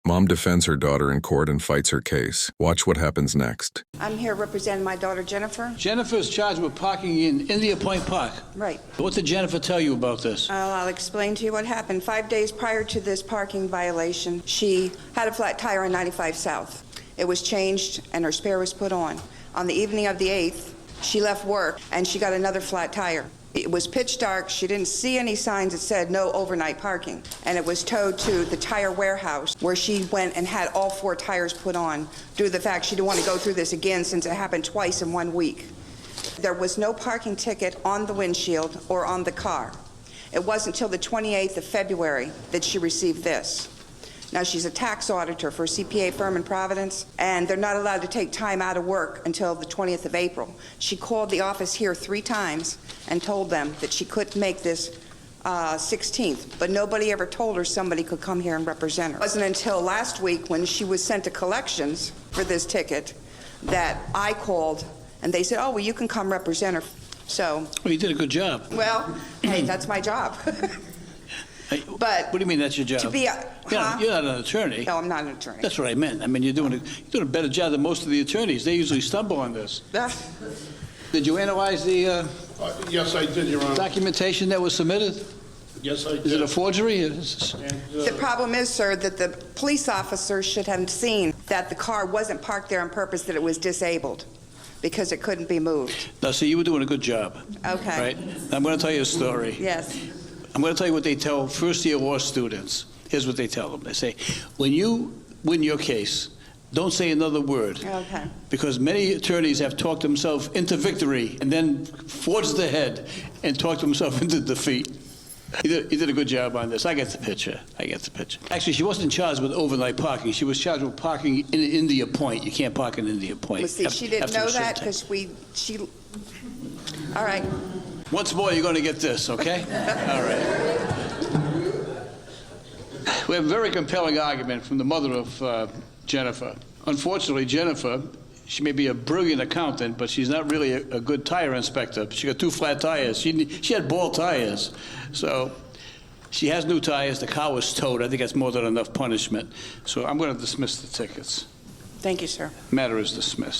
Mom defends her daughter in court and fights her case. Watch what happens next. I'm here representing my daughter, Jennifer. Jennifer is charged with parking in India Point Park. Right. What did Jennifer tell you about this? I'll explain to you what happened. 5 days prior to this parking violation, she had a flat tire on 95 South. It was changed and her spare was put on. On the evening of the 8th, she left work and she got another flat tire. It was pitch dark. She didn't see any signs that said no overnight parking. And it was towed to the tire warehouse where she went and had all 4 tires put on due to the fact she didn't want to go through this again since it happened twice in 1 week. There was no parking ticket on the windshield or on the car. It wasn't until the 28th of February that she received this. Now, she's a tax auditor for a CPA firm in Providence, and they're not allowed to take time out of work until the 20th of April. She called the office here 3 times and told them that she couldn't make this 16th, but nobody ever told her somebody could come here and represent her. It wasn't until last week when she was sent to collections for this ticket that I called, and they said, oh, well, you can come represent her. So, Well, you did a good job. well, hey, that's my job. But What do you mean that's your job? to be a, You're not an attorney. No, I'm not an attorney. That's what I meant. I mean, you're doing a better job than most of the attorneys. They usually stumble on this. Did you analyze the Yes, I did, Your Honor. documentation that was submitted? Yes, I did. Is it a forgery? The problem is, sir, that the police officer should have seen that the car wasn't parked there on purpose, that it was disabled because it couldn't be moved. No, see, you were doing a good job. Okay. Right? I'm going to tell you a story. Yes. I'm going to tell you what they tell first-year law students. Here's what they tell them. They say, when you win your case, don't say another word. Okay. Because many attorneys have talked themselves into victory and then forged ahead and talked themselves into defeat. You did a good job on this. I get the picture. Actually, she wasn't charged with overnight parking. She was charged with parking in India Point. You can't park in India Point. Well, see, she didn't know that because all right. Once more, you're going to get this, okay? All right. We have a very compelling argument from the mother of Jennifer. Unfortunately, Jennifer, she may be a brilliant accountant, but she's not really a good tire inspector. She got 2 flat tires. She had bald tires. So she has new tires. The car was towed. I think that's more than enough punishment. So I'm going to dismiss the tickets. Thank you, sir. Matter is dismissed.